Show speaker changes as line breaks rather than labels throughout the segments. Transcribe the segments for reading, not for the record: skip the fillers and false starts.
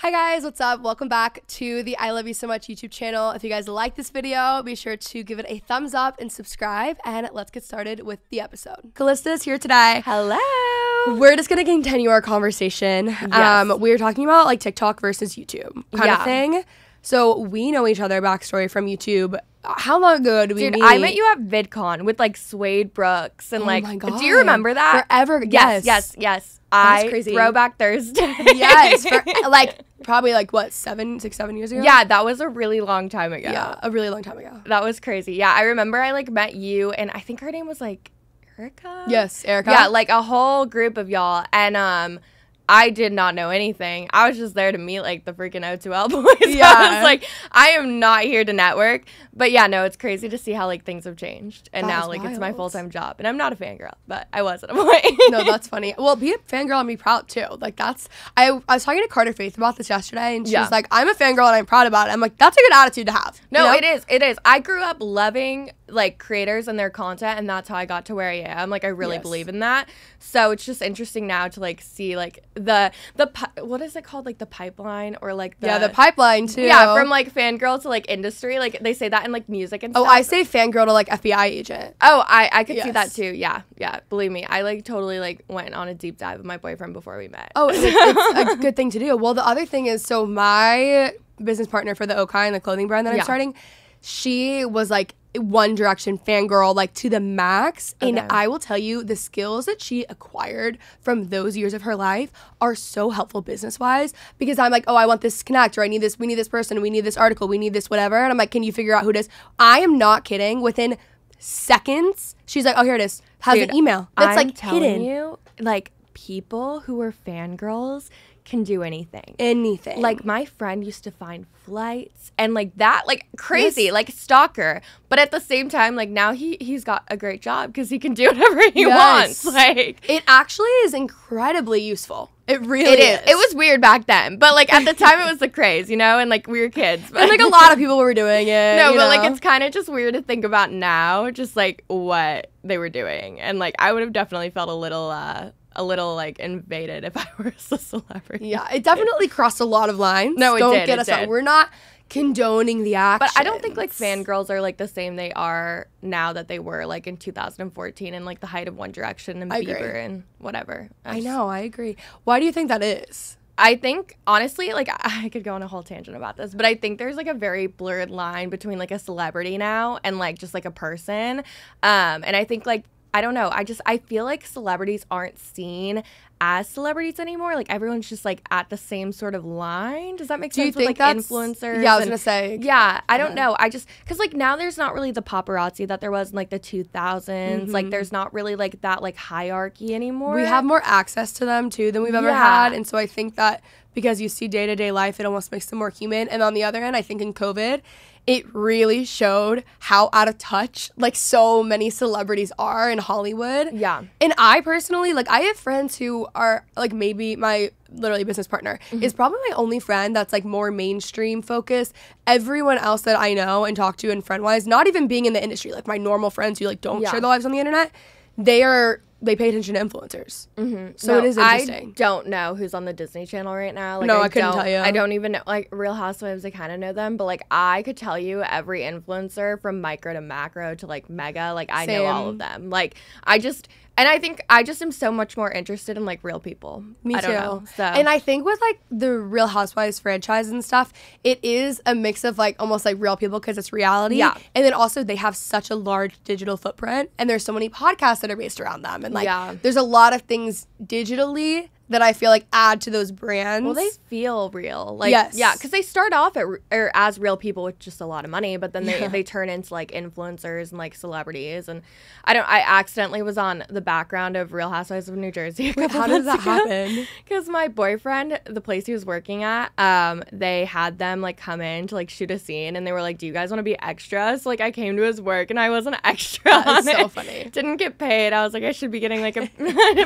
Hi guys, what's up? Welcome back to the I Love You So Much YouTube channel. If you guys like this video, be sure to give it a thumbs up and subscribe, and let's get started with the episode. Kalista is here today.
Hello.
We're just gonna continue our conversation.
Yes.
We were talking about like TikTok versus YouTube kind of thing. So we know each other backstory from YouTube. How long ago did we meet?
I met you at VidCon with like Suede Brooks and
my God.
Do you remember that?
Forever.
Yes.
That's crazy.
Throwback Thursday.
Yes. Probably like what, 7 years ago?
Yeah, that was a really long time ago.
Yeah, a really long time ago.
That was crazy. Yeah, I remember I like met you and I think her name was like Erica.
Yes, Erica.
Yeah, like a whole group of y'all, and I did not know anything. I was just there to meet like the freaking O2L boys.
Yeah.
I was like, I am not here to network. But yeah, no, it's crazy to see how like things have changed. And now like it's my full-time job. And I'm not a fangirl, but I was at a point.
No, that's funny. Well, be a fangirl and be proud too. Like that's, I was talking to Carter Faith about this yesterday, and she was like, I'm a fangirl and I'm proud about it. I'm like, that's a good attitude to have.
No,
you know?
it is. I grew up loving like creators and their content, and that's how I got to where I am. Like I really believe in that. So it's just interesting now to like see like the what is it called, like the pipeline or like
the pipeline too.
Yeah, from like fangirl to like industry. Like they say that in like music and stuff.
Oh, I say fangirl to like FBI agent.
Oh, I could see that too. Yeah. Believe me, I like totally like went on a deep dive with my boyfriend before we met.
Oh, it's a good thing to do. Well, the other thing is, so my business partner for the Okai and the clothing brand that I'm starting, she was like One Direction fangirl, like to the max. Okay. And I will tell you, the skills that she acquired from those years of her life are so helpful business wise, because I'm like, oh, I want this connect, or I need this, we need this person, we need this article, we need this whatever. And I'm like, can you figure out who it is? I am not kidding. Within seconds, she's like, oh, here it is. Has an email that's like hidden.
You, like people who are fangirls can do anything. Like my friend used to find flights and like that, like crazy, like stalker. But at the same time, like now he's got a great job because he can do whatever he wants. Like
it actually is incredibly useful. It really is.
It was weird back then, but like at the time it was the craze, you know, and like we were kids. But
and like a lot of people were doing it.
No, but like it's kind of just weird to think about now, just like what they were doing. And like I would have definitely felt a little like invaded if I were a celebrity.
Yeah, it definitely crossed a lot of lines.
No,
Don't get us wrong. We're not condoning the action.
But I don't think like fangirls are like the same they are now that they were like in 2014 and like the height of One Direction and Bieber and whatever.
I know, I agree. Why do you think that is?
I think, honestly, like, I could go on a whole tangent about this, but I think there's, like, a very blurred line between, like, a celebrity now and, like, just, like, a person. And I think, like, I don't know. I feel like celebrities aren't seen as celebrities anymore. Like everyone's just like at the same sort of line. Does that make sense? With like influencers?
Yeah, I was gonna say.
Yeah, I don't know. Because like now there's not really the paparazzi that there was in like the 2000s. Mm-hmm. Like there's not really like that like hierarchy anymore.
We have more access to them too than we've ever had, and so I think that because you see day-to-day life, it almost makes them more human. And on the other end, I think in COVID, it really showed how out of touch like so many celebrities are in Hollywood.
Yeah.
And I personally, like I have friends who are like, maybe my literally business partner is probably my only friend that's like more mainstream focused. Everyone else that I know and talk to and friend-wise, not even being in the industry, like my normal friends who like don't share their lives on the internet, they pay attention to influencers. So it is interesting.
I don't know who's on the Disney Channel right now. Like,
no, I couldn't tell you.
I don't even know. Like Real Housewives, I kind of know them, but like I could tell you every influencer from micro to macro to like mega. Like I know all of them. Like I think I just am so much more interested in like real people.
Me too.
I don't know, so.
And I think with like the Real Housewives franchise and stuff, it is a mix of like almost like real people because it's reality. Yeah. And then also they have such a large digital footprint, and there's so many podcasts that are based around them, and like there's a lot of things digitally that I feel like add to those brands.
Well, they feel real. Like, yeah, because they start off as real people with just a lot of money, but then they turn into like influencers and like celebrities. And I accidentally was on the background of Real Housewives of New Jersey.
Wait, how did that happen?
Because my boyfriend, the place he was working at, they had them like come in to like shoot a scene, and they were like, "Do you guys want to be extras?" So, like I came to his work and I was an extra.
That's so funny.
Didn't get paid. I was like, I should be getting like a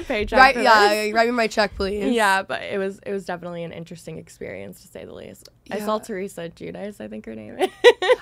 paycheck.
Right? Yeah, write me my check. check, please.
Yeah, but it was definitely an interesting experience, to say the least. Yeah. I saw Teresa Giudice, I think her name is.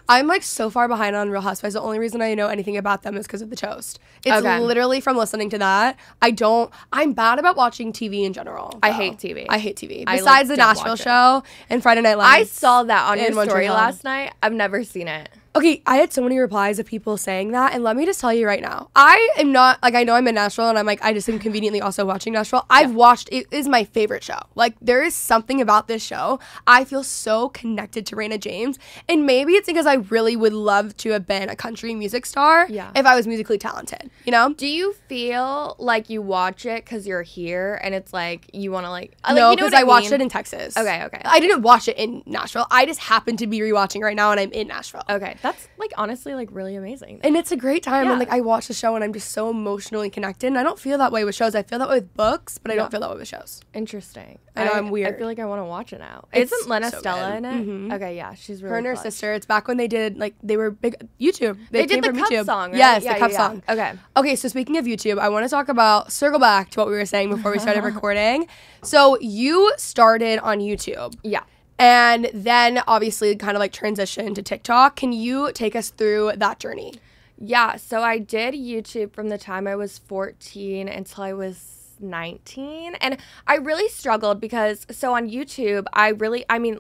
I'm like so far behind on Real Housewives. The only reason I know anything about them is because of the toast. It's literally from listening to that. I'm bad about watching TV in general. Though.
I hate TV.
Besides the Nashville show and Friday Night Lights.
I saw that on your story last night. I've never seen it.
Okay, I had so many replies of people saying that, and let me just tell you right now, I am not, like, I know I'm in Nashville, and I'm like, I just am conveniently also watching Nashville. I've watched, it is my favorite show. Like, there is something about this show. I feel so connected to Raina James, and maybe it's because I really would love to have been a country music star if I was musically talented, you know?
Do you feel like you watch it because you're here, and it's like, you want to, like,
no, because I watched it in Texas.
Okay.
I didn't watch it in Nashville. I just happen to be rewatching right now, and I'm in Nashville.
Okay. That's, like, honestly, like, really amazing.
And it's a great time. And, like, I watch the show, and I'm just so emotionally connected. And I don't feel that way with shows. I feel that way with books, but I don't feel that way with shows.
Interesting.
I know, I'm weird.
I feel like I want to watch it now. Isn't Lena Stella in it?
Mm-hmm.
Okay, yeah. She's really
Her and her sister. It's back when they did, like, they were big. YouTube.
They did the
from
Cup
YouTube.
song, right?
Yes, the Cup song.
Okay,
so speaking of YouTube, I want to circle back to what we were saying before we started recording. So you started on YouTube.
Yeah.
And then obviously kind of like transition to TikTok. Can you take us through that journey?
Yeah, so I did YouTube from the time I was 14 until I was 19. And I really struggled because, so on YouTube,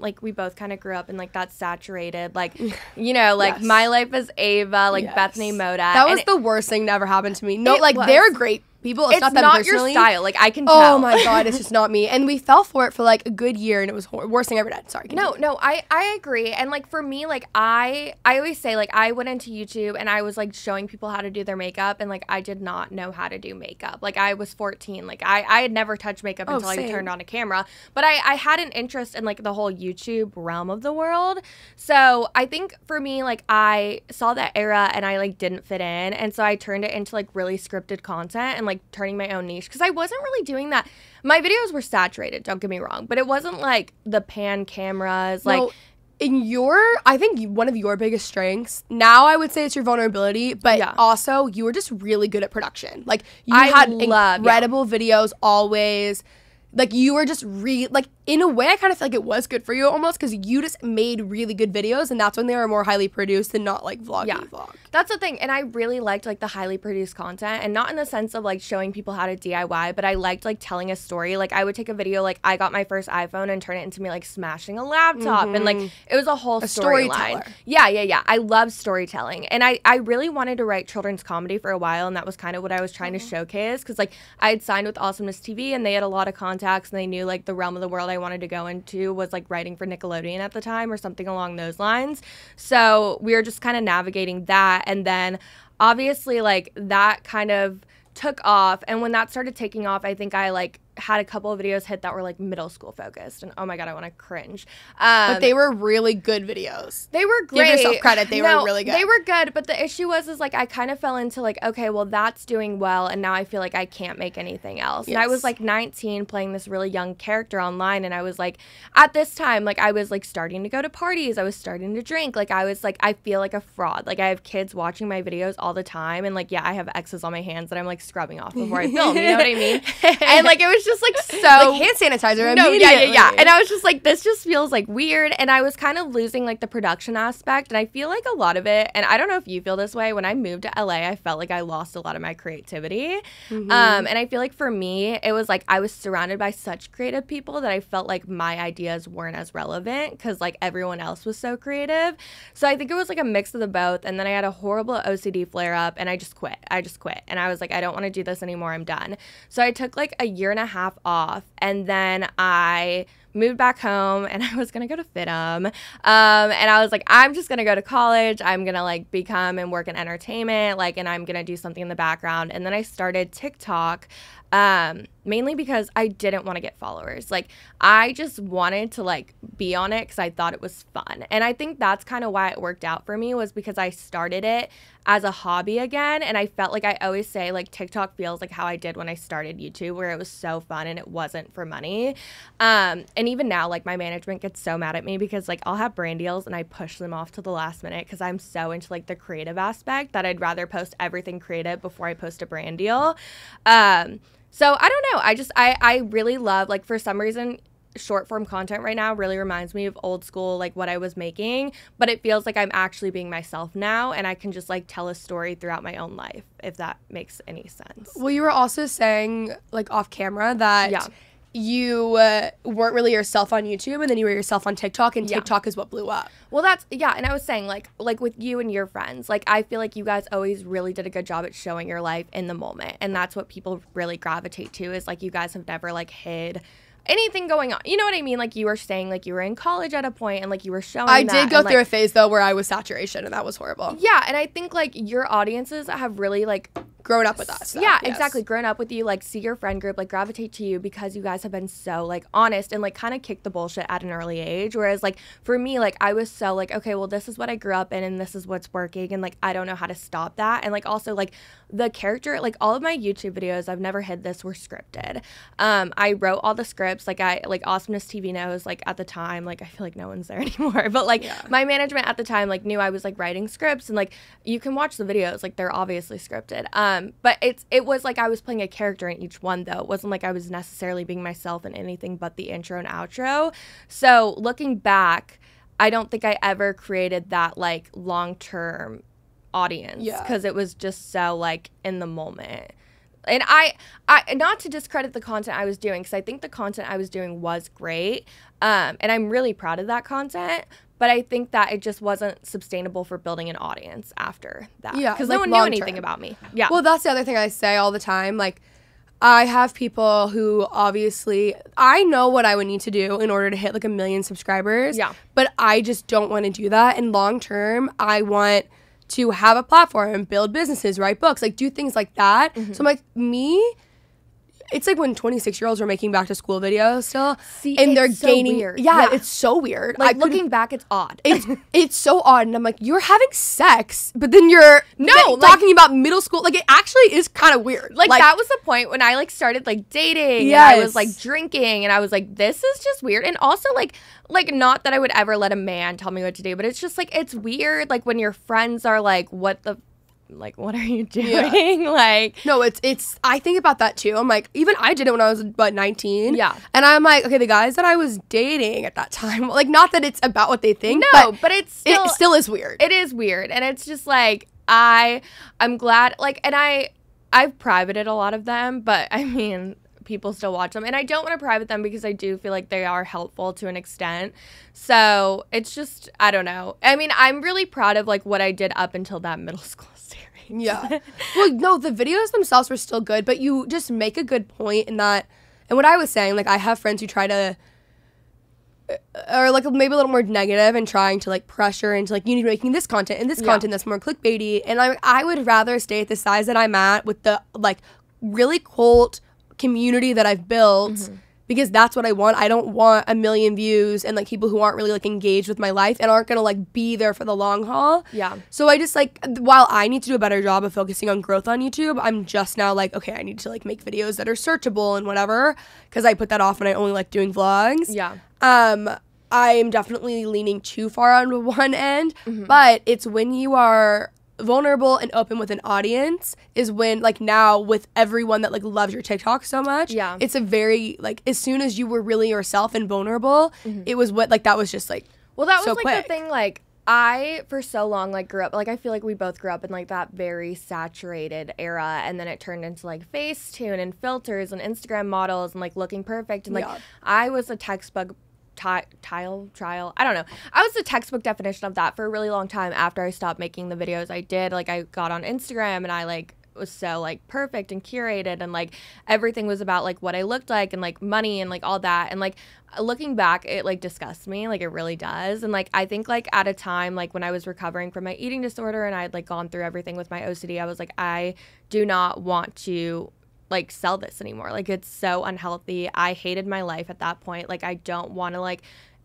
like, we both kind of grew up in, like, that saturated, like, you know, like, My Life as Ava, like, Bethany Moda.
That was the worst thing that ever happened to me. No, like, they're great people. It's not them personally.
Your style. Like, I can tell.
Oh my God, it's just not me. And we fell for it for like a good year, and it was worst thing I ever did. Sorry.
No, I agree. And like for me, like I always say, like, I went into YouTube and I was like showing people how to do their makeup, and like I did not know how to do makeup. Like I was 14. Like I had never touched makeup until I turned on a camera. But I had an interest in like the whole YouTube realm of the world. So I think for me, like I saw that era and I like didn't fit in, and so I turned it into like really scripted content and like turning my own niche, because I wasn't really doing that. My videos were saturated, don't get me wrong, but it wasn't like the pan cameras. Like,
I think one of your biggest strengths, now I would say it's your vulnerability, but also you were just really good at production. Like you had incredible videos always. Like you were just like in a way I kind of feel like it was good for you almost, because you just made really good videos, and that's when they were more highly produced and not like vlog.
That's the thing. And I really liked like the highly produced content, and not in the sense of like showing people how to DIY, but I liked like telling a story. Like I would take a video, like I got my first iPhone, and turn it into me like smashing a laptop, and like it was a whole storyline. Yeah. I love storytelling, and I really wanted to write children's comedy for a while, and that was kind of what I was trying to showcase, because like I had signed with Awesomeness TV, and they had a lot of contacts, and they knew like the realm of the world I wanted to go into was like writing for Nickelodeon at the time or something along those lines. So we were just kind of navigating that, and then obviously like that kind of took off, and when that started taking off, I think I like had a couple of videos hit that were like middle school focused, and oh my God, I want to cringe.
But they were really good videos.
They were great.
Give yourself credit. They were really good.
They were good, but the issue was I kind of fell into like, okay, well that's doing well, and now I feel like I can't make anything else. And I was like 19 playing this really young character online, and I was like, at this time, like I was like starting to go to parties, I was starting to drink, like I was like, I feel like a fraud. Like I have kids watching my videos all the time, and like I have X's on my hands that I'm like scrubbing off before I film, you know what I mean? And like it was just like so
like hand sanitizer immediately.
Yeah. And I was just like, this just feels like weird, and I was kind of losing like the production aspect, and I feel like a lot of it, and I don't know if you feel this way, when I moved to LA, I felt like I lost a lot of my creativity. And I feel like for me, it was like I was surrounded by such creative people that I felt like my ideas weren't as relevant, because like everyone else was so creative. So I think it was like a mix of the both, and then I had a horrible OCD flare up, and I just quit, and I was like, I don't want to do this anymore, I'm done. So I took like a year and a half off, and then I moved back home, and I was gonna go to FITM, and I was like, I'm just gonna go to college, I'm gonna like become and work in entertainment, like, and I'm gonna do something in the background. And then I started TikTok, mainly because I didn't want to get followers. Like I just wanted to like be on it because I thought it was fun, and I think that's kind of why it worked out for me, was because I started it as a hobby again, and I felt like, I always say like TikTok feels like how I did when I started YouTube, where it was so fun and it wasn't for money. And even now, like my management gets so mad at me because like I'll have brand deals and I push them off to the last minute, because I'm so into like the creative aspect that I'd rather post everything creative before I post a brand deal. So I don't know. I really love, like, for some reason, short form content right now really reminds me of old school, like what I was making, but it feels like I'm actually being myself now, and I can just like tell a story throughout my own life, if that makes any sense.
Well, you were also saying like off camera that you weren't really yourself on YouTube, and then you were yourself on TikTok, and TikTok is what blew up.
Well, that's, and I was saying, like with you and your friends, like, I feel like you guys always really did a good job at showing your life in the moment, and that's what people really gravitate to, is, like, you guys have never, like, hid anything going on. You know what I mean? Like, you were saying, like, you were in college at a point, and, like, you were showing
I did go through a phase, though, where I was saturation, and that was horrible.
Yeah, and I think, like, your audiences have really, like,
grown up with us.
Yeah, exactly. Grown up with you, like, see your friend group, like, gravitate to you because you guys have been so, like, honest and, like, kind of kick the bullshit at an early age. Whereas, like, for me, like, I was so, like, okay, well, this is what I grew up in, and this is what's working, and, like, I don't know how to stop that. And, like, also, like, the character, like, all of my YouTube videos, I've never hid this, were scripted. I wrote all the scripts. Like, Awesomeness TV knows, like, at the time, like, I feel like no one's there anymore, but, like, my management at the time, like, knew I was, like, writing scripts, and, like, you can watch the videos, like, they're obviously scripted. But it was like I was playing a character in each one, though. It wasn't like I was necessarily being myself in anything but the intro and outro. So looking back, I don't think I ever created that, like, long-term audience, because it was just so, like, in the moment. And I not to discredit the content I was doing, because I think the content I was doing was great, and I'm really proud of that content. But I think that it just wasn't sustainable for building an audience after that.
Yeah,
because
like,
no one knew anything about me. Yeah.
Well, that's the other thing I say all the time. Like, I have people who obviously, I know what I would need to do in order to hit like 1 million subscribers.
Yeah.
But I just don't want to do that. And long term, I want to have a platform, build businesses, write books, like do things like that. Mm-hmm. So I'm like, it's like when 26-year-olds are making back to school videos still.
See,
and they're
so
gaining
weird.
Yeah, it's so weird.
Like, looking back, it's odd.
It's so odd. And I'm like, you're having sex, but then you're talking about middle school. Like, it actually is kind of weird.
Like, that was the point when I, like, started, like, dating. Yes. And I was, like, drinking. And I was like, this is just weird. And also, like, not that I would ever let a man tell me what to do, but it's just, like, it's weird. Like, when your friends are like, what are you doing?
Yeah.
Like,
no, it's I think about that too. I'm like, even I did it when I was 19.
Yeah.
And I'm like, okay, the guys that I was dating at that time, like, not that it's about what they think,
but it
still is weird.
It is weird. And it's just like, I'm glad, like, and I've privated a lot of them, but I mean, people still watch them, and I don't want to private them because I do feel like they are helpful to an extent. So it's just, I don't know. I mean, I'm really proud of, like, what I did up until that middle school series.
Yeah. Well, no, the videos themselves were still good, but you just make a good point in that. And what I was saying, like, I have friends who try to, or like maybe a little more negative and trying to, like, pressure into, like, you need to be making this content and this content that's more clickbaity. And I would rather stay at the size that I'm at with the, like, really cult community that I've built, because that's what I want. I don't want 1 million views and, like, people who aren't really, like, engaged with my life and aren't gonna, like, be there for the long haul.
Yeah.
So I just, like, while I need to do a better job of focusing on growth on YouTube, I'm just now like, okay, I need to, like, make videos that are searchable and whatever, because I put that off and I only like doing vlogs.
Yeah.
I am definitely leaning too far on one end, but it's when you are vulnerable and open with an audience is when, like, now with everyone that, like, loves your TikTok so much, it's a very, like, as soon as you were really yourself and vulnerable, it was what, like, that was just, like,
well, that
so
was, like,
quick.
the thing, like, I, for so long, like, grew up, like, I feel like we both grew up in, like, that very saturated era, and then it turned into, like, Facetune and filters and Instagram models and, like, looking perfect, and, like, I was a textbook trial. I don't know. I was the textbook definition of that for a really long time after I stopped making the videos I did. Like, I got on Instagram and I, like, was so, like, perfect and curated, and, like, everything was about, like, what I looked like and, like, money and, like, all that. And, like, looking back, it, like, disgusts me. Like, it really does. And, like, I think, like, at a time, like, when I was recovering from my eating disorder and I had, like, gone through everything with my OCD, I was like, I do not want to, like, sell this anymore. Like, it's so unhealthy. I hated my life at that point. Like, I don't want to, like,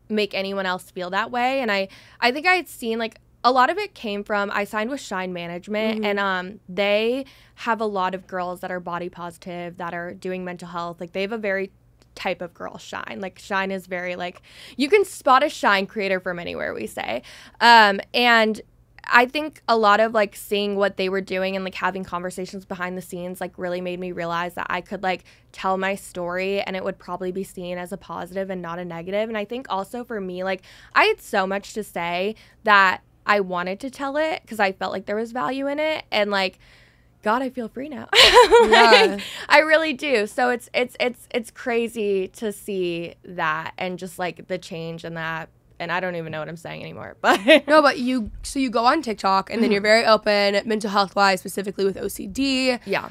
make anyone else feel that way. And I think I had seen, like, a lot of it came from, I signed with Shine Management, and they have a lot of girls that are body positive, that are doing mental health. Like, they have a very type of girl, Shine. Like, Shine is very, like, you can spot a Shine creator from anywhere, we say. And I think a lot of like seeing what they were doing and like having conversations behind the scenes like really made me realize that I could like tell my story and it would probably be seen as a positive and not a negative. And I think also for me, like I had so much to say that I wanted to tell it because I felt like there was value in it. And like, God, I feel free now. Like, I really do. So it's crazy to see that and just like the change in that. And I don't even know what I'm saying anymore. But
no, but you go on TikTok and then you're very open mental health wise, specifically with OCD.
Yeah.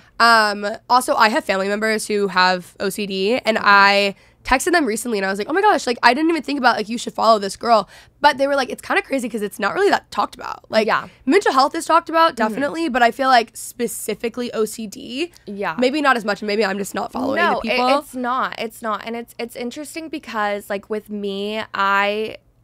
Also, I have family members who have OCD, and I texted them recently and I was like, oh my gosh, like I didn't even think about like you should follow this girl. But they were like, it's kind of crazy because it's not really that talked about. Like mental health is talked about, definitely, but I feel like specifically OCD, maybe not as much. Maybe I'm just not following the people.
It's not. And it's interesting because like with me,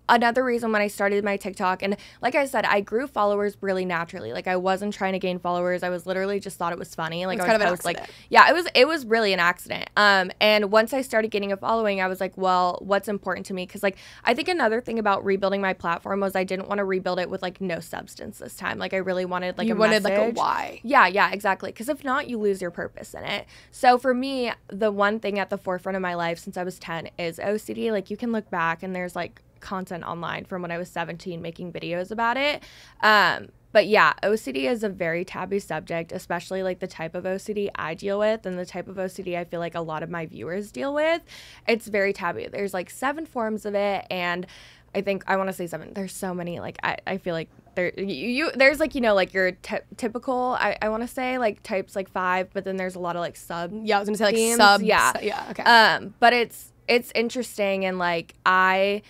another reason when I started my TikTok, and like I said, I grew followers really naturally. Like I wasn't trying to gain followers. I was literally just thought it was funny. Like
I
would post like, it was really an accident. And once I started getting a following, I was like, well, what's important to me? Because like I think another thing about rebuilding my platform was I didn't want to rebuild it with like no substance this time. Like I really wanted like
wanted like a why.
Yeah, exactly. Because if not, you lose your purpose in it. So for me, the one thing at the forefront of my life since I was 10 is OCD. Like you can look back and there's like content online from when I was 17 making videos about it. But yeah, OCD is a very taboo subject, especially like the type of OCD I deal with and the type of OCD I feel like a lot of my viewers deal with. It's very taboo. There's like 7 forms of it, and I think I want to say 7. There's so many. Like I feel like there's like, you know, like your typical, I want to say like types like 5, but then there's a lot of like sub.
Yeah, I was gonna say like
themes.
sub.
Yeah,
okay.
But it's interesting, and like I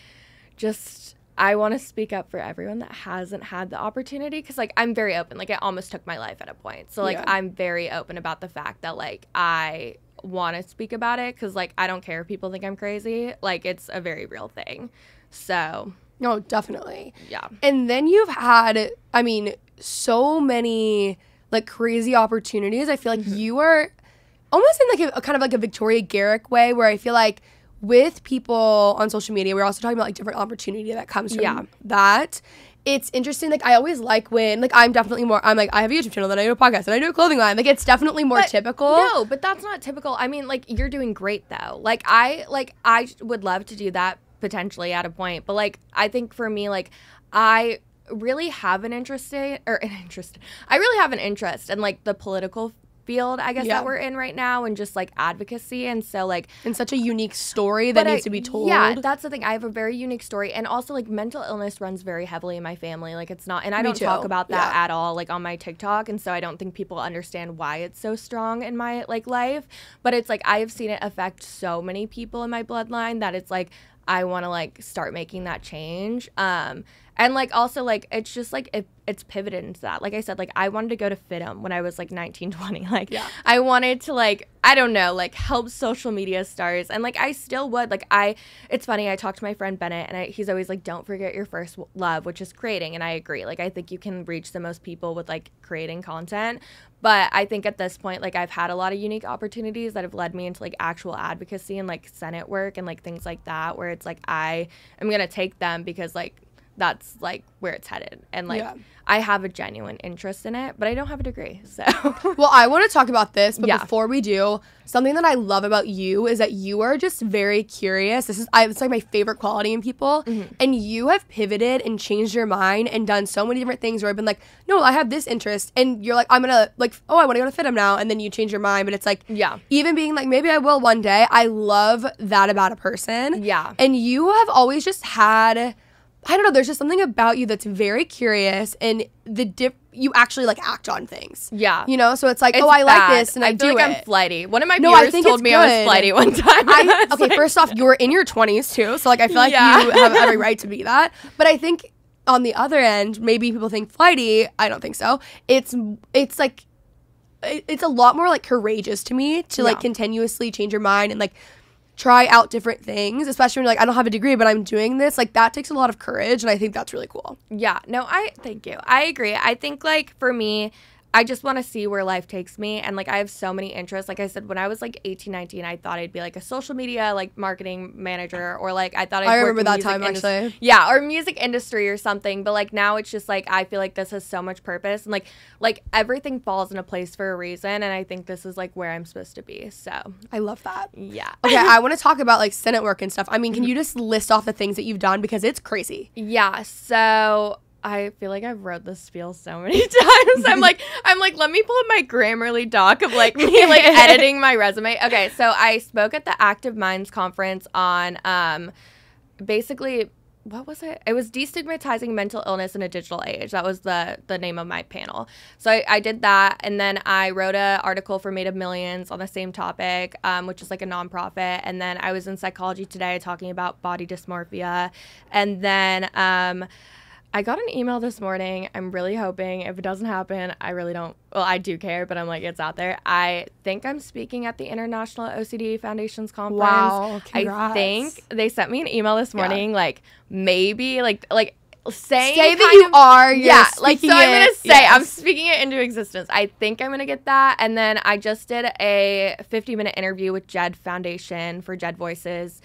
want to speak up for everyone that hasn't had the opportunity, because like I'm very open. Like it almost took my life at a point, so like I'm very open about the fact that like I want to speak about it, because like I don't care if people think I'm crazy. Like it's a very real thing. So
no, definitely.
Yeah.
And then you've had, I mean, so many like crazy opportunities. I feel like you are almost in like a kind of like a Victoria Garrick way, where I feel like with people on social media, we're also talking about like different opportunity that comes from that. It's interesting. Like I always like when like I'm like I have a YouTube channel, then I do a podcast, and I do a clothing line. Like it's definitely more typical.
No, but that's not typical. I mean, like you're doing great though. I would love to do that potentially at a point, but like I think for me, like I really have an interest in like the political field, I guess, that we're in right now, and just like advocacy. And so like,
and such a unique story that needs to be told.
Yeah, that's the thing. I have a very unique story, and also like mental illness runs very heavily in my family. Like it's not, and I don't talk about that at all like on my TikTok, and so I don't think people understand why it's so strong in my like life. But it's like I have seen it affect so many people in my bloodline that it's like I want to like start making that change. And like also like it's just like it's pivoted into that. Like I said, like I wanted to go to FITM when I was like 19, 20. Like I wanted to like, I don't know, like help social media stars, and like I still would. Like it's funny, I talked to my friend Bennett, and he's always like, don't forget your first love, which is creating. And I agree. Like I think you can reach the most people with like creating content. But I think at this point, like I've had a lot of unique opportunities that have led me into like actual advocacy and like Senate work and like things like that, where it's like I am gonna take them because like that's like where it's headed, and like I have a genuine interest in it, but I don't have a degree. So
well, I want to talk about this, but before we do, something that I love about you is that you are just very curious. It's like my favorite quality in people, and you have pivoted and changed your mind and done so many different things where I've been like, no, I have this interest, and you're like, I'm gonna like, oh, I want to go to FITM now, and then you change your mind. But it's like, even being like, maybe I will one day. I love that about a person. And you have always just had, I don't know, there's just something about you that's very curious, and you actually like act on things. You know, so it's like, I like this, and I do
feel like
it.
I'm flighty. One of my viewers told me I was flighty one time.
Okay, first off, you're in your 20s too, so like I feel like you have every right to be that. But I think on the other end, maybe people think flighty. I don't think so. It's like it's a lot more like courageous to me to like continuously change your mind and like try out different things, especially when you're like, I don't have a degree, but I'm doing this. Like that takes a lot of courage, and I think that's really cool.
Thank you. I agree. I think like for me, I just want to see where life takes me. And like I have so many interests. Like I said, when I was like 18, 19, I thought I'd be like a social media like marketing manager, or like I thought I'd
remember that time actually.
Yeah, or music industry or something. But like now it's just like I feel like this has so much purpose, and like everything falls into place for a reason, and I think this is like where I'm supposed to be. So
I love that.
Yeah.
Okay, I want to talk about like Senate work and stuff. I mean, can you just list off the things that you've done, because it's crazy?
Yeah. So I feel like I've read this spiel so many times. I'm like, let me pull up my Grammarly doc of like me like editing my resume. Okay, so I spoke at the Active Minds conference on basically, what was it? It was destigmatizing mental illness in a digital age. That was the name of my panel. So I did that, and then I wrote an article for Made of Millions on the same topic, which is like a nonprofit. And then I was in Psychology Today talking about body dysmorphia, and then I got an email this morning. I'm really hoping, if it doesn't happen, I really don't, well, I do care, but I'm like, it's out there. I think I'm speaking at the International OCD Foundation's conference.
Wow, congrats.
I think they sent me an email this morning, like, maybe, like say
that you are.
Yeah, like, so I'm going to say,
yes.
I'm speaking it into existence. I think I'm going to get that. And then I just did a 50-minute interview with Jed Foundation for Jed Voices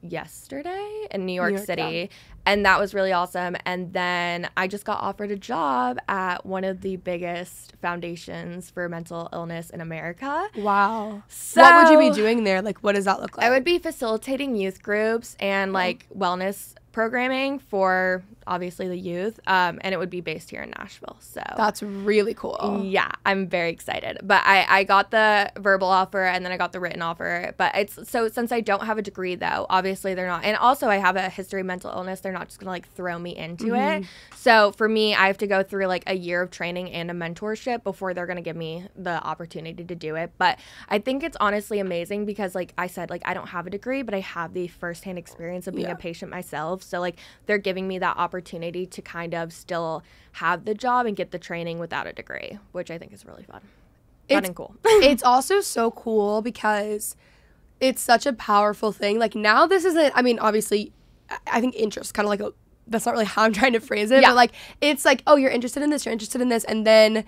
yesterday in New York City. Yeah. And that was really awesome. And then I just got offered a job at one of the biggest foundations for mental illness in America.
Wow. So what would you be doing there? Like, what does that look like?
I would be facilitating youth groups and like wellness programming for obviously the youth, and it would be based here in Nashville. So
that's really cool.
Yeah, I'm very excited. But I got the verbal offer, and then I got the written offer. But it's so, since I don't have a degree though, obviously they're not, and also I have a history of mental illness, they're not just gonna like throw me into it. So for me, I have to go through like a year of training and a mentorship before they're gonna give me the opportunity to do it. But I think it's honestly amazing because like I said, like I don't have a degree, but I have the firsthand experience of being a patient myself. So like they're giving me that opportunity to kind of still have the job and get the training without a degree, which I think is really fun and cool.
It's also so cool because it's such a powerful thing. Like now this isn't, I mean, obviously I think interest kind of like that's not really how I'm trying to phrase it, but like it's like, oh, you're interested in this, you're interested in this. And then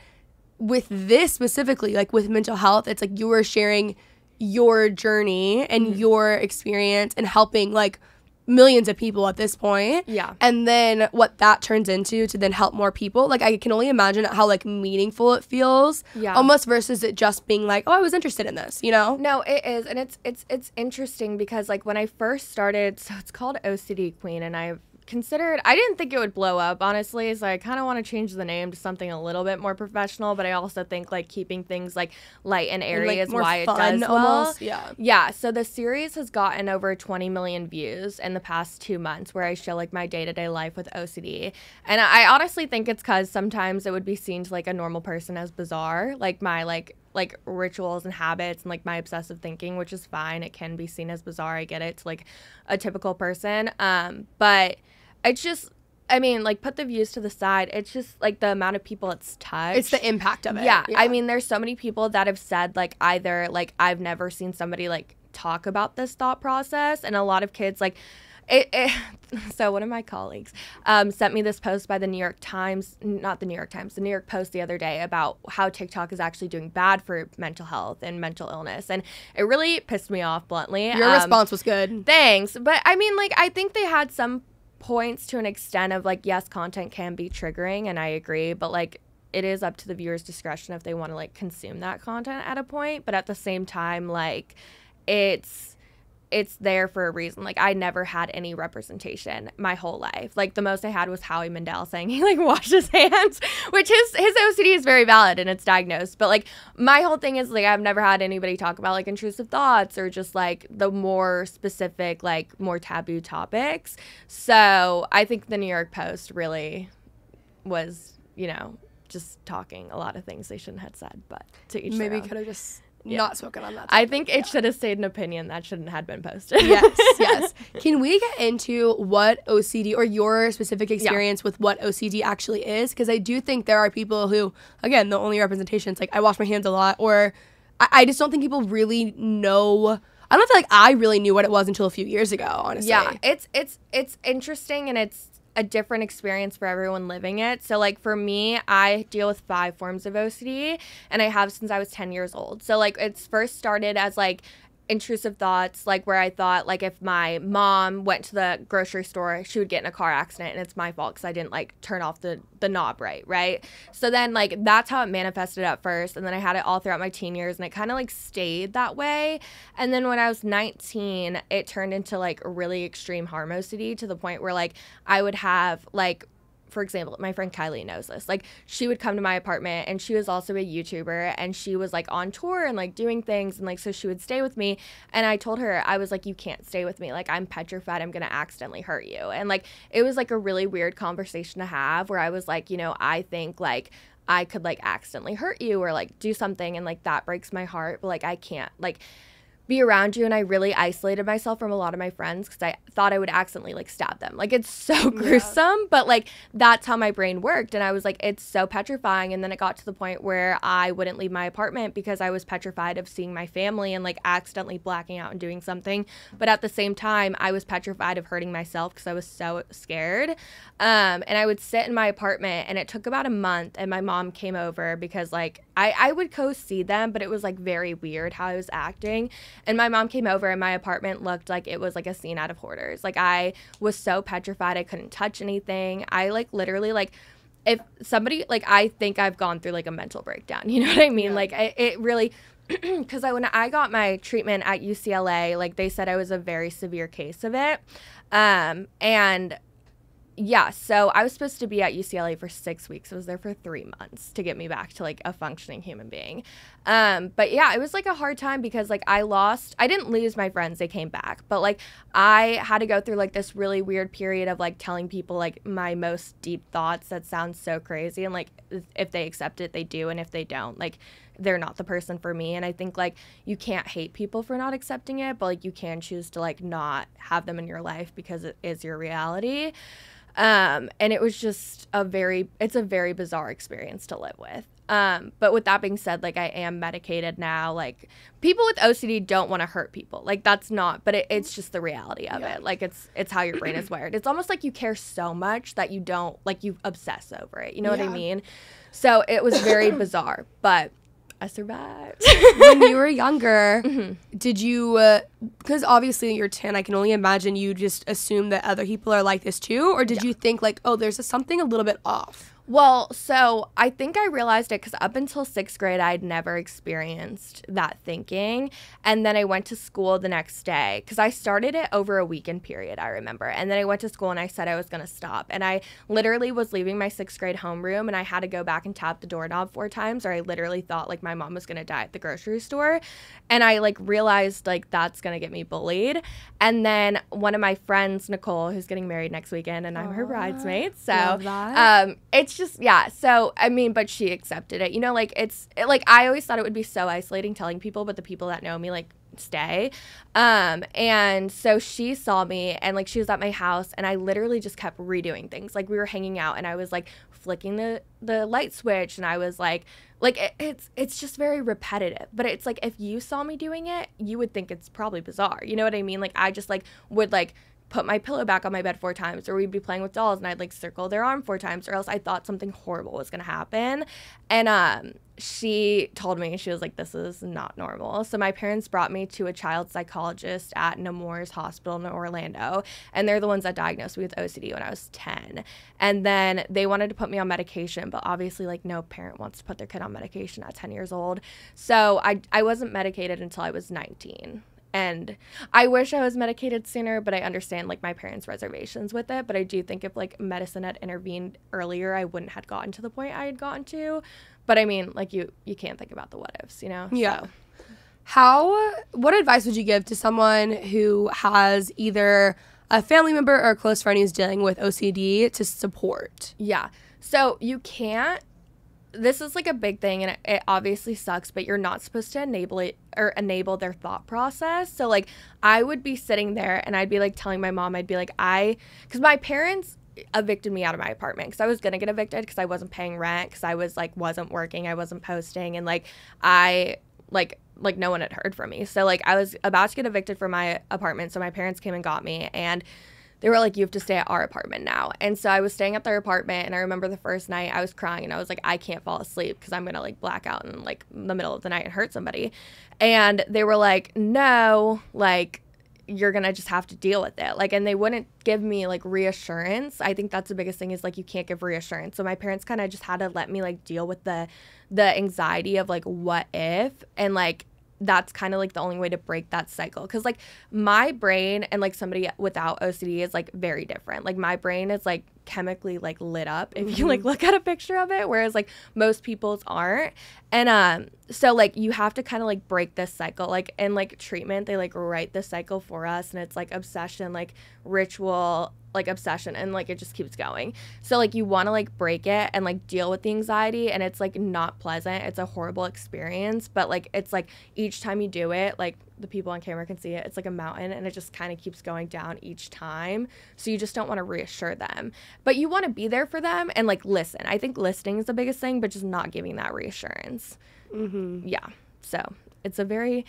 with this specifically, like with mental health, it's like you are sharing your journey and your experience and helping like millions of people at this point.
Yeah.
And then what that turns into to then help more people. Like I can only imagine how like meaningful it feels. Yeah. Almost versus it just being like, oh, I was interested in this, you know?
No, it is. And it's interesting because like when I first started, so it's called OCD Queen, and I didn't think it would blow up, honestly, so I kind of want to change the name to something a little bit more professional, but I also think like keeping things like light and airy like, is why it does
almost.
well. Yeah, so the series has gotten over 20 million views in the past 2 months, where I show like my day-to-day life with OCD, and I honestly think it's because sometimes it would be seen to like a normal person as bizarre, like my like rituals and habits and like my obsessive thinking, which is fine. It can be seen as bizarre. I get it, to like a typical person, but it's just, I mean, like, put the views to the side. It's just, like, the amount of people it's touched.
It's the impact of it.
Yeah. I mean, there's so many people that have said, like, either, like, I've never seen somebody, like, talk about this thought process. And a lot of kids, like, so one of my colleagues sent me this post by the New York Times, not the New York Times, the New York Post the other day about how TikTok is actually doing bad for mental health and mental illness. And it really pissed me off, bluntly.
Your response was good.
Thanks. But, I mean, like, I think they had some points to an extent of like, yes, content can be triggering, and I agree, but like it is up to the viewer's discretion if they want to like consume that content at a point. But at the same time, like it's there for a reason. Like I never had any representation my whole life. Like the most I had was Howie Mandel saying he like washed his hands, which his OCD is very valid and it's diagnosed. But like my whole thing is like I've never had anybody talk about like intrusive thoughts or just like the more specific, like more taboo topics. So I think the New York Post really was, you know, just talking a lot of things they shouldn't have said, but to each
maybe
their own.
could have just not spoken on that topic.
I think it should have stayed an opinion that shouldn't have been posted.
Yes. Can we get into what OCD or your specific experience with what OCD actually is? Because I do think there are people who, again, the only representation is like I wash my hands a lot, or I just don't think people really know. I don't feel like I really knew what it was until a few years ago, honestly.
Yeah, it's interesting, and a different experience for everyone living it. So like for me, I deal with 5 forms of OCD, and I have since I was 10 years old. So like it's first started as like intrusive thoughts, like where I thought like if my mom went to the grocery store, she would get in a car accident and it's my fault because I didn't like turn off the knob right. So then like that's how it manifested at first, and then I had it all throughout my teen years, and it kind of like stayed that way. And then when I was 19, it turned into like really extreme harm OCD to the point where like I would have like, for example, my friend Kylie knows this. Like, she would come to my apartment, and she was also a YouTuber, and she was like on tour and like doing things, and like so she would stay with me. And I told her, I was like, you can't stay with me. Like, I'm petrified I'm gonna accidentally hurt you. And like it was like a really weird conversation to have, where I was like, you know, I think like I could like accidentally hurt you or like do something, and like that breaks my heart, but like I can't like be around you. And I really isolated myself from a lot of my friends because I thought I would accidentally like stab them. Like, it's so gruesome, but like that's how my brain worked. And I was like, it's so petrifying. And then it got to the point where I wouldn't leave my apartment because I was petrified of seeing my family and like accidentally blacking out and doing something. But at the same time, I was petrified of hurting myself because I was so scared. And I would sit in my apartment, and it took about a month, and my mom came over because like I would go see them, but it was like very weird how I was acting. And my mom came over, and my apartment looked like it was like a scene out of Hoarders. Like, I was so petrified I couldn't touch anything. I like literally like, if somebody like, I think I've gone through like a mental breakdown, you know what I mean? Yeah. Like it really, because when I got my treatment at UCLA, like they said I was a very severe case of it. And yeah, so I was supposed to be at UCLA for 6 weeks. I was there for 3 months to get me back to like a functioning human being. But yeah, it was like a hard time because like I didn't lose my friends, they came back, but like I had to go through like this really weird period of like telling people like my most deep thoughts. That sounds so crazy, and like if they accept it, they do, and if they don't, like they're not the person for me. And I think like you can't hate people for not accepting it, but like you can choose to like not have them in your life because it is your reality. And it was just it's a very bizarre experience to live with. But with that being said, like I am medicated now. Like, people with OCD don't want to hurt people. Like, that's not, but it's just the reality of it. Like, it's how your brain is wired. It's almost like you care so much that you don't, like, you obsess over it. You know what I mean? So it was very bizarre, but I survived.
When you were younger, did you, because obviously you're 10, I can only imagine you just assume that other people are like this too? Or did you think like, oh, there's something a little bit off?
Well, so I think I realized it because up until 6th grade, I'd never experienced that thinking. And then I went to school the next day because I started it over a weekend period, I remember. And then I went to school and I said I was going to stop. And I literally was leaving my 6th grade homeroom, and I had to go back and tap the doorknob 4 times, or I literally thought like my mom was going to die at the grocery store. And I like realized like that's going to get me bullied. And then one of my friends, Nicole, who's getting married next weekend, and I'm her bridesmaid. So it's just, yeah. So, I mean, but she accepted it. You know, like, like, I always thought it would be so isolating telling people, but the people that know me, like, stay. And so she saw me, and, like, she was at my house, and I literally just kept redoing things. Like, we were hanging out, and I was, like, flicking the light switch, and I was, like it's just very repetitive. But it's, like, if you saw me doing it, you would think it's probably bizarre. You know what I mean? Like, I just, like, would, like, put my pillow back on my bed 4 times, or we'd be playing with dolls and I'd like circle their arm 4 times, or else I thought something horrible was going to happen. And she told me, she was like, this is not normal. So my parents brought me to a child psychologist at Nemours Hospital in Orlando, and they're the ones that diagnosed me with OCD when I was 10. And then they wanted to put me on medication, but obviously like no parent wants to put their kid on medication at 10 years old. So I wasn't medicated until I was 19. And I wish I was medicated sooner, but I understand like my parents' reservations with it. But I do think if like medicine had intervened earlier, I wouldn't have gotten to the point I had gotten to. But I mean, like you can't think about the what ifs, you know?
Yeah. So. What advice would you give to someone who has either a family member or a close friend who's dealing with OCD to support?
Yeah. So you can't. This is like a big thing, and it obviously sucks, but you're not supposed to enable their thought process. So like I would be sitting there and I'd be like telling my mom, I'd be like, because my parents evicted me out of my apartment because I was going to get evicted because I wasn't paying rent, because I was like, wasn't working, I wasn't posting, and like I like no one had heard from me. So like I was about to get evicted from my apartment. So my parents came and got me, and they were like, you have to stay at our apartment now. And so I was staying at their apartment, and I remember the first night I was crying, and I was like, I can't fall asleep because I'm going to like black out in like the middle of the night and hurt somebody. And they were like, no, like, you're going to just have to deal with it. Like, and they wouldn't give me like reassurance. I think that's the biggest thing is like, you can't give reassurance. So my parents kind of just had to let me like deal with the anxiety of like, what if, and like, that's kind of like the only way to break that cycle. Because like my brain and like somebody without OCD is like very different. Like my brain is like chemically like lit up if you like look at a picture of it, whereas like most people's aren't. And so like you have to kind of like break this cycle. Like in like treatment, they like write the cycle for us, and it's like obsession, like ritual, like obsession, and like it just keeps going. So like you want to like break it and like deal with the anxiety, and it's like not pleasant. It's a horrible experience, but like it's like each time you do it, like the people on camera can see it, it's like a mountain, and it just kind of keeps going down each time. So you just don't want to reassure them, but you want to be there for them and like listen. I think listening is the biggest thing, but just not giving that reassurance. Yeah, so it's a very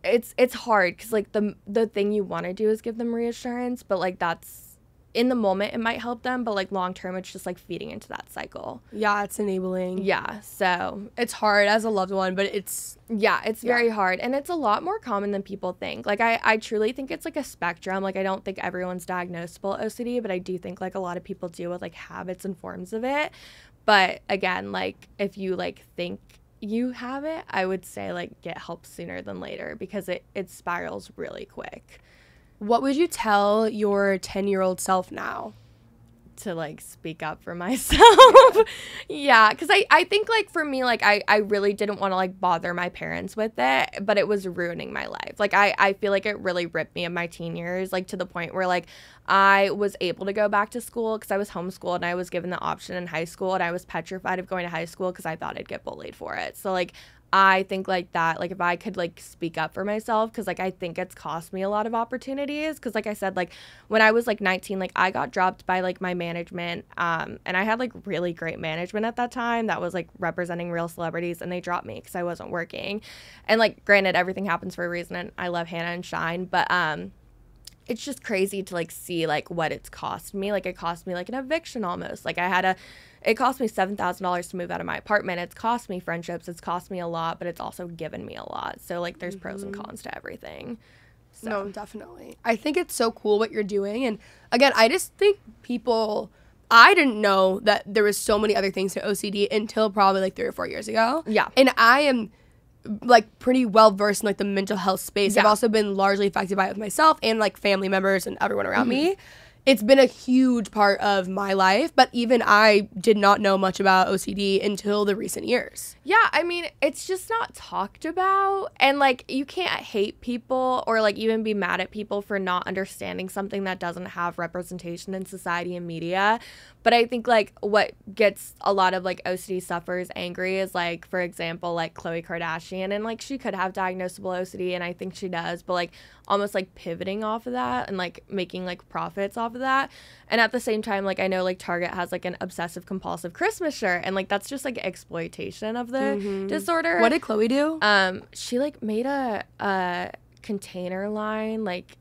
it's hard because like the thing you want to do is give them reassurance, but like that's in the moment it might help them, but like long term it's just like feeding into that cycle.
Yeah, it's enabling.
Yeah, so
it's hard as a loved one, but it's
very hard, and it's a lot more common than people think. Like I truly think it's like a spectrum. Like I don't think everyone's diagnosable OCD, but I do think like a lot of people deal with like habits and forms of it. But again, like if you like think you have it, I would say like get help sooner than later, because it spirals really quick.
What would you tell your 10-year-old self now?
To like speak up for myself. Yeah, because I think like for me, like I really didn't want to like bother my parents with it, but it was ruining my life. Like I feel like it really ripped me in my teen years, like to the point where like I was able to go back to school because I was homeschooled, and I was given the option in high school, and I was petrified of going to high school because I thought I'd get bullied for it. So like I think like that, like if I could like speak up for myself, because like I think it's cost me a lot of opportunities, because like I said, like when I was like 19, like I got dropped by like my management, and I had like really great management at that time that was like representing real celebrities, and they dropped me because I wasn't working. And like granted, everything happens for a reason, and I love Hannah and Shine, but it's just crazy to like see like what it's cost me. Like it cost me like an eviction almost. Like it cost me $7,000 to move out of my apartment. It's cost me friendships. It's cost me a lot, but it's also given me a lot. So like there's pros and cons to everything. So.
No, definitely. I think it's so cool what you're doing. And again, I just think I didn't know that there was so many other things to OCD until probably like 3 or 4 years ago.
Yeah.
And I am like pretty well versed in like the mental health space. Yeah. I've also been largely affected by it with myself and like family members and everyone around me. It's been a huge part of my life, but even I did not know much about OCD until the recent years.
Yeah, I mean, it's just not talked about, and like you can't hate people or like even be mad at people for not understanding something that doesn't have representation in society and media. But I think like what gets a lot of like OCD sufferers angry is like, for example, like Khloe Kardashian, and like she could have diagnosable OCD, and I think she does, but like almost like pivoting off of that and like making like profits off of that. And at the same time, like I know like Target has like an obsessive compulsive Christmas shirt, and like that's just like exploitation of the disorder.
What did Khloe do?
She like made a container line, like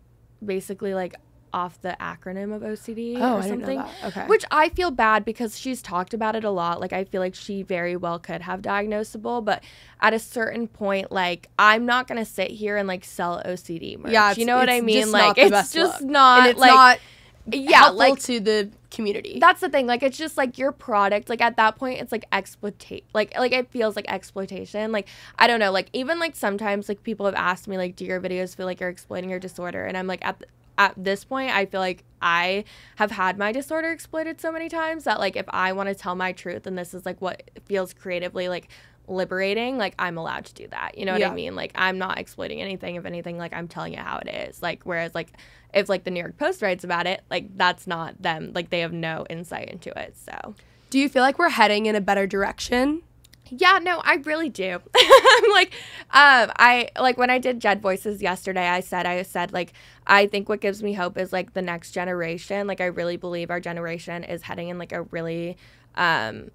basically like off the acronym of OCD or something.
I didn't know that. Okay.
Which I feel bad because she's talked about it a lot. Like I feel like she very well could have diagnosable, but at a certain point, like I'm not gonna sit here and like sell OCD merch. Yeah, you know what I mean? Like it's just not,
and it's
like,
not helpful
like
to the community.
That's the thing. Like it's just like your product. Like at that point, it's like like it feels like exploitation. Like I don't know. Like even like sometimes like people have asked me like, do your videos feel like you're exploiting your disorder? And I'm like at this point, I feel like I have had my disorder exploited so many times that like if I want to tell my truth and this is like what feels creatively like liberating, like I'm allowed to do that. You know what I mean? Like I'm not exploiting anything. If anything, like I'm telling it how it is. Like whereas like if like the New York Post writes about it, like that's not them. Like they have no insight into it. So
do you feel like we're heading in a better direction?
Yeah, no, I really do. I'm like, I like when I did Jed Voices yesterday, I said like, I think what gives me hope is like the next generation. Like, I really believe our generation is heading in like a really, a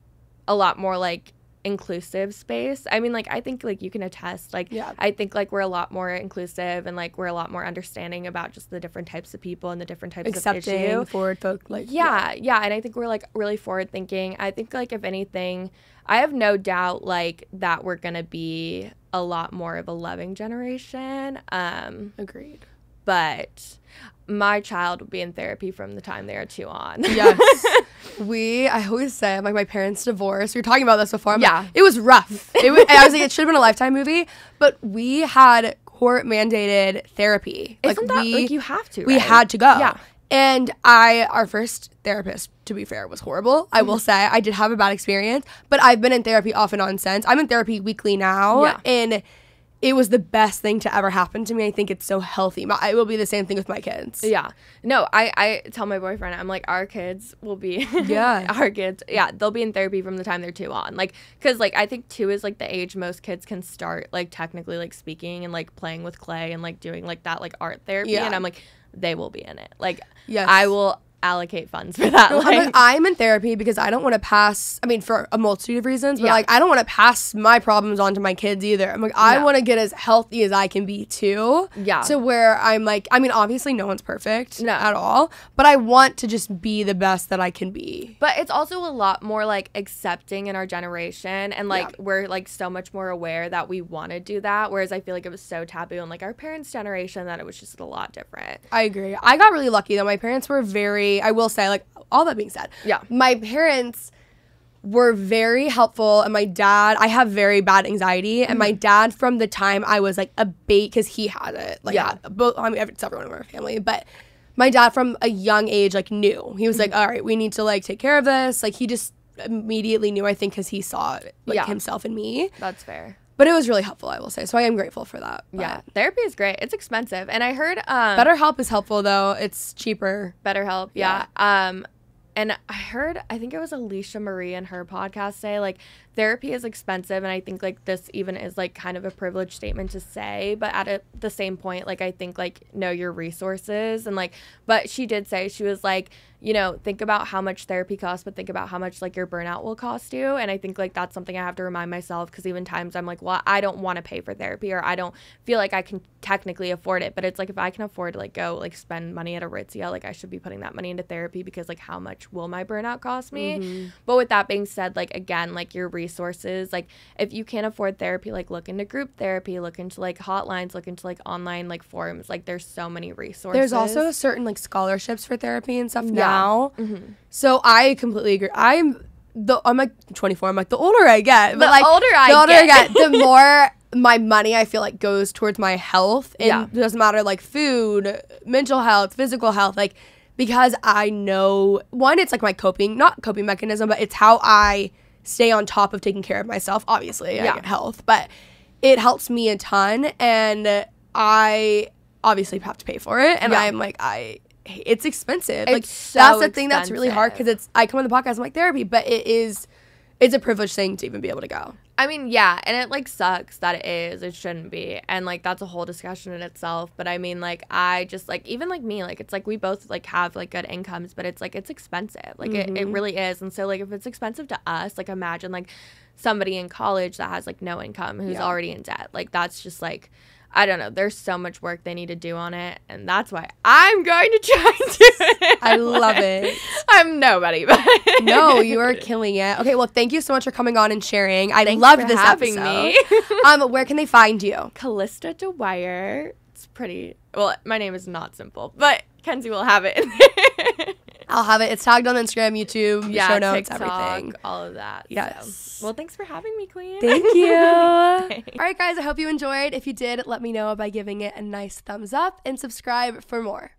lot more like inclusive space. I mean, like, I think, like, you can attest, like, I think, like, we're a lot more inclusive and, like, we're a lot more understanding about just the different types of people and the different types of issue.
Forward folk, like,
and I think we're, like, really forward thinking. I think, like, if anything, I have no doubt, like, that we're gonna be a lot more of a loving generation.
Agreed.
But my child will be in therapy from the time they are 2 on.
Yes. I always say, I'm like, my parents divorced. We were talking about this before. Like, it was rough. I was like, it should have been a Lifetime movie, but we had court mandated therapy.
Isn't that, like, you have to,
We had to go. Yeah. And our first therapist, to be fair, was horrible. I will say I did have a bad experience, but I've been in therapy off and on since. I'm in therapy weekly now, and it was the best thing to ever happen to me. I think it's so healthy. It will be the same thing with my kids.
Yeah. No, I tell my boyfriend, I'm like, our kids will be, our kids, they'll be in therapy from the time they're 2 on. Like, because, like, I think 2 is, like, the age most kids can start, like, technically, like, speaking and, like, playing with clay and, like, doing, like, that, like, art therapy. And I'm like, they will be in it. Like, I will allocate funds for that.
I'm in therapy because I don't want to pass, I mean, for a multitude of reasons, but like, I don't want to pass my problems on to my kids either. I'm like, I want to get as healthy as I can be too. To where I'm like, I mean, obviously no one's perfect at all, but I want to just be the best that I can be.
But it's also a lot more like accepting in our generation, and like we're like so much more aware that we want to do that, whereas I feel like it was so taboo in like our parents' generation that it was just a lot different.
I agree. I got really lucky though. My parents were I will say, like, all that being said, my parents were very helpful, and my dad, I have very bad anxiety, and my dad, from the time I was like a baby, because he had it, like, both, I mean, it's everyone in our family, but my dad from a young age, like, knew. He was like, all right, we need to, like, take care of this. Like, he just immediately knew, I think, because he saw it, like, himself in me.
That's fair.
But it was really helpful, I will say. So I am grateful for that.
Yeah. Therapy is great. It's expensive. And I heard
BetterHelp is helpful, though. It's cheaper.
BetterHelp, yeah. And I heard, I think it was Alicia Marie in her podcast say, like, therapy is expensive. And I think, like, this even is, like, kind of a privileged statement to say. But at the same point, like, I think, like, know your resources. And, like, but she did say, she was like, you know, think about how much therapy costs, but think about how much, like, your burnout will cost you. And I think, like, that's something I have to remind myself, because even times I'm like, well, I don't want to pay for therapy, or I don't feel like I can technically afford it. But it's like, if I can afford to, like, go, like, spend money at Aritzia, like, I should be putting that money into therapy, because, like, how much will my burnout cost me? But with that being said, like, again, like, your resources, like, if you can't afford therapy, like, look into group therapy, look into, like, hotlines, look into, like, online, like, forums. Like, there's so many resources.
There's also certain, like, scholarships for therapy and stuff now. So I completely agree. I'm like 24. I'm like, the older I get, but like
older I get,
the more my money I feel like goes towards my health. And it doesn't matter, like, food, mental health, physical health, like, because I know, one, it's like my not coping mechanism, but it's how I stay on top of taking care of myself. Obviously, I get health, but it helps me a ton, and I obviously have to pay for it. And I'm like, it's expensive. Like,
so
that's the thing that's really hard, because I come on the podcast, I'm like, therapy, but it's a privileged thing to even be able to go.
I mean, yeah, and it, like, sucks that it is. It shouldn't be. And, like, that's a whole discussion in itself. But, I mean, like, I just, like, even, like, me, like, it's, like, we both, like, have, like, good incomes, but it's, like, it's expensive. Like, it really is. And so, like, if it's expensive to us, like, imagine, like, somebody in college that has, like, no income who's already in debt. Like, that's just, like, I don't know. There's so much work they need to do on it, and that's why I'm going to try and do it.
I love it.
I'm nobody, but
no, you are killing it. Okay, well, thank you so much for coming on and sharing. I loved this
having
episode.
Me.
Where can they find you?
Kalista Dwyer. It's pretty. Well, my name is not simple, but Kenzie will have it in there.
I'll have it. It's tagged on Instagram, YouTube, show notes,
TikTok,
everything.
All of that.
Yes.
So. Well, thanks for having me, Queen.
Thank you. All right, guys. I hope you enjoyed. If you did, let me know by giving it a nice thumbs up and subscribe for more.